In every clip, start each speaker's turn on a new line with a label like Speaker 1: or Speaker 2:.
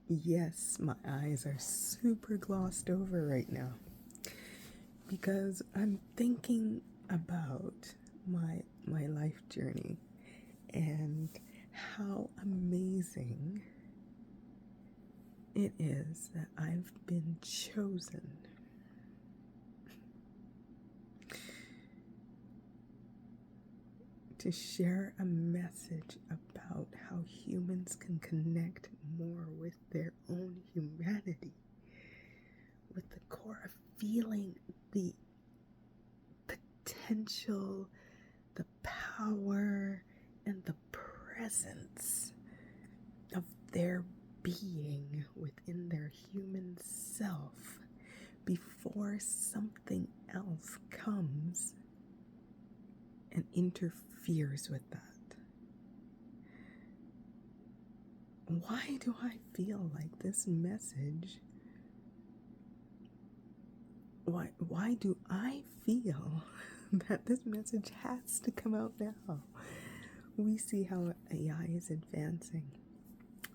Speaker 1: Yes, my eyes are super glossed over right now because I'm thinking about my life journey and how amazing it is that I've been chosen to share a message about how humans can connect more with their own humanity, with the core of feeling the potential, the power, and the presence of their being within their human self before something else comes and interferes with that. Why do I feel like this message? Why do I feel that this message has to come out now? We see how AI is advancing.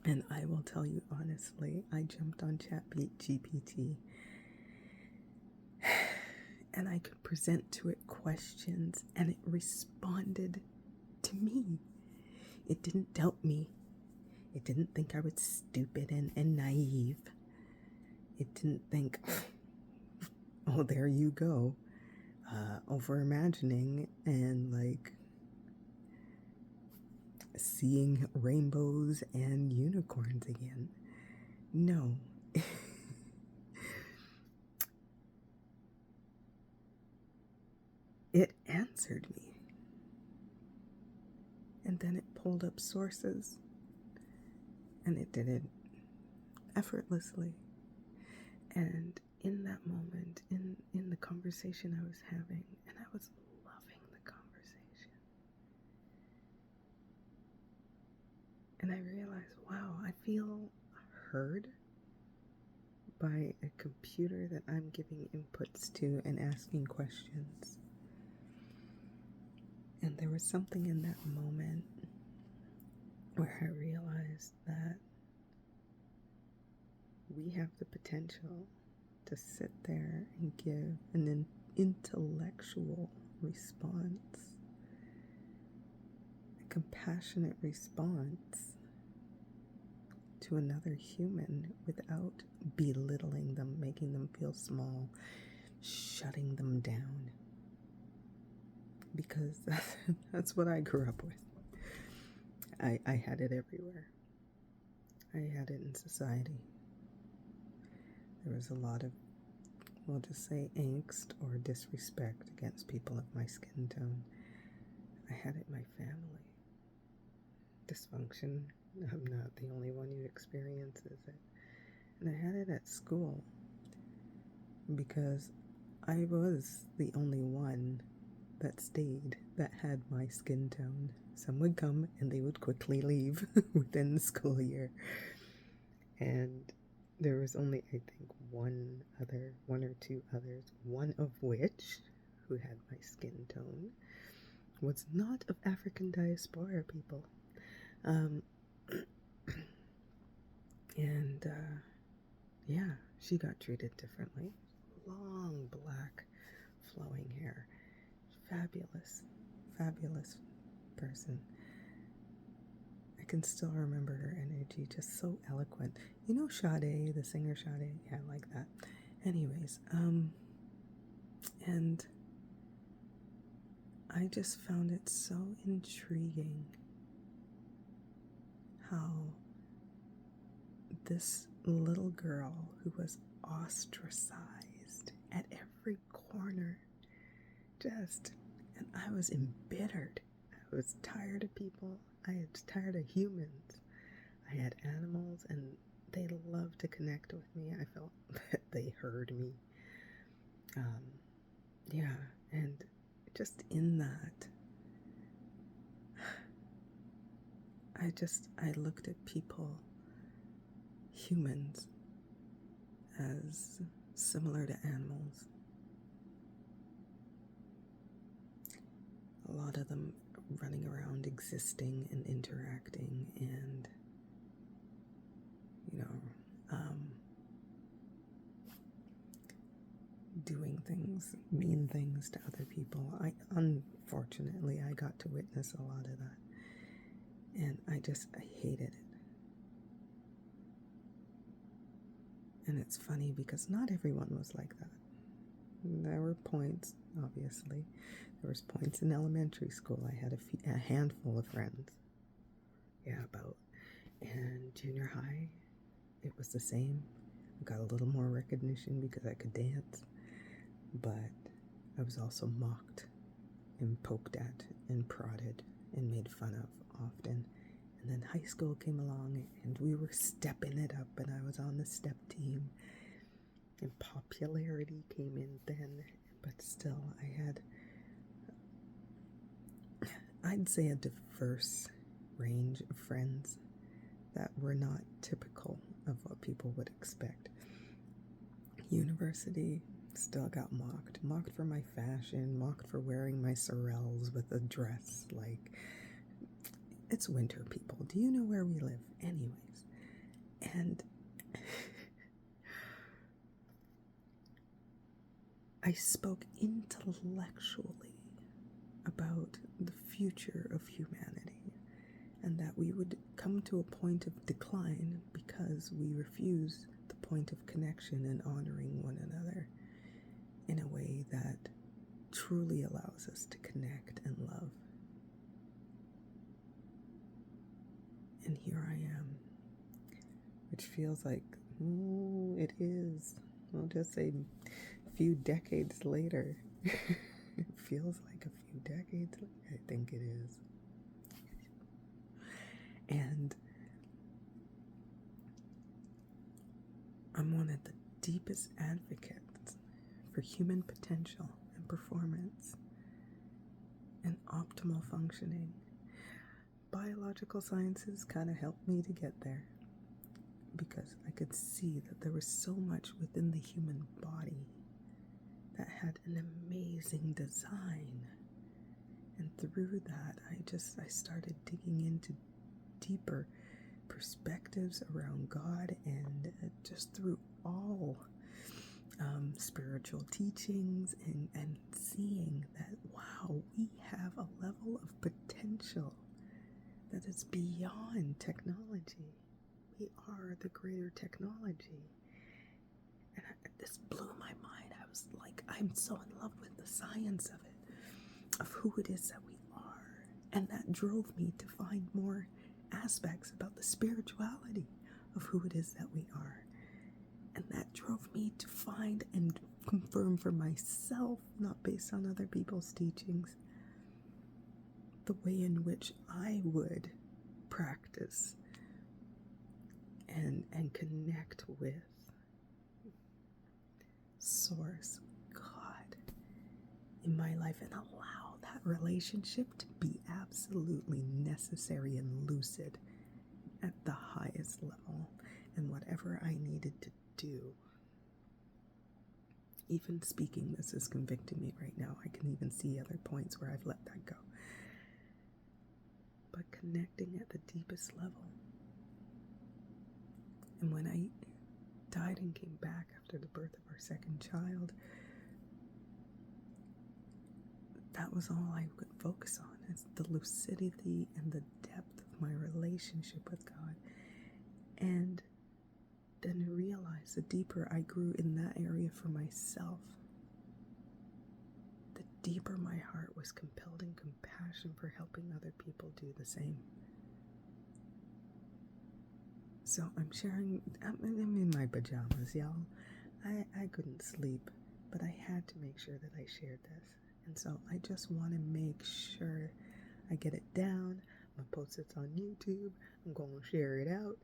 Speaker 1: And I will tell you honestly, I jumped on ChatGPT and I could present to it questions and it responded to me. It didn't doubt me. It didn't think I was stupid and naive. It didn't think, oh, there you go, over imagining and like seeing rainbows and unicorns again. No. It answered me. And then it pulled up sources and it did it effortlessly. And in that moment, in the conversation I was having, and I was loving the conversation. And I realized, wow, I feel heard by a computer that I'm giving inputs to and asking questions. And there was something in that moment where I realized that we have the potential to sit there and give an intellectual response, a compassionate response to another human without belittling them, making them feel small, shutting them down. Because that's what I grew up with. I had it everywhere. I had it in society. There was a lot of, we'll just say, angst or disrespect against people of my skin tone. I had it in my family. Dysfunction. I'm not the only one who experiences it. And I had it at school because I was the only one that stayed that had my skin tone. Some would come and they would quickly leave within the school year. And there was only, I think, one or two others, one of which, who had my skin tone, was not of African diaspora people. Yeah, she got treated differently. Long, black, flowing hair. Fabulous, fabulous person. I can still remember her energy, just so eloquent. You know Sade, the singer Sade? Yeah, I like that. Anyways, and I just found it so intriguing how this little girl who was ostracized at every corner, and I was embittered. I was tired of people. I was tired of humans. I had animals and they loved to connect with me. I felt that they heard me. Yeah, and just in that, I looked at people, humans, as similar to animals. A lot of them running around, existing and interacting, and, doing things, mean things to other people. Unfortunately, I got to witness a lot of that. And I hated it. And it's funny because not everyone was like that. There were points, obviously. There was points in elementary school. I had a handful of friends. Yeah, about. And junior high, it was the same. I got a little more recognition because I could dance. But I was also mocked and poked at and prodded and made fun of often. And then high school came along and we were stepping it up, and I was on the step team. And popularity came in then, but still I'd say a diverse range of friends that were not typical of what people would expect. University, still got mocked for my fashion, mocked for wearing my sorels with a dress. Like, it's winter, people. Do you know where we live? Anyways. And I spoke intellectually about the future of humanity, and that we would come to a point of decline because we refuse the point of connection and honoring one another in a way that truly allows us to connect and love. And here I am, which feels like, it is. I'll just say a few decades later. It feels like a few decades later. I think it is. And I'm one of the deepest advocates for human potential and performance and optimal functioning. Biological sciences kind of helped me to get there, because I could see that there was so much within the human body that had an amazing design. And through that, I started digging into deeper perspectives around God, and just through all spiritual teachings, and seeing that, wow, we have a level of potential that is beyond technology. We are the greater technology. And this blew my mind. I was like, I'm so in love with the science of it, of who it is that we are. And that drove me to find more aspects about the spirituality of who it is that we are. And that drove me to find and confirm for myself, not based on other people's teachings, the way in which I would practice and connect with Source, God, in my life, and allow that relationship to be absolutely necessary and lucid at the highest level, and whatever I needed to do. Even speaking this is convicting me right now. I can even see other points where I've let that go. But connecting at the deepest level. And when I died and came back after the birth of our second child, that was all I could focus on. It's the lucidity and the depth of my relationship with God. And then realize the deeper I grew in that area for myself, the deeper my heart was compelled in compassion for helping other people do the same. So I'm sharing, I'm in my pajamas, y'all. I couldn't sleep, but I had to make sure that I shared this. And so I just want to make sure I get it down. I'm going to post it on YouTube. I'm going to share it out.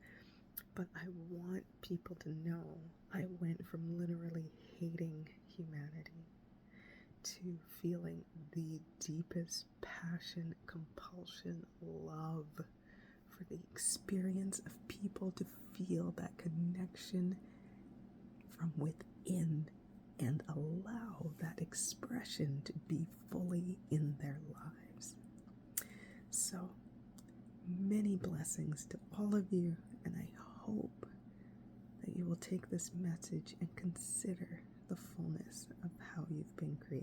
Speaker 1: But I want people to know I went from literally hating humanity to feeling the deepest passion, compulsion, love for the experience of people to feel that connection from within and allow that expression to be fully in their lives. So many blessings to all of you, and I hope that you will take this message and consider the fullness of helping create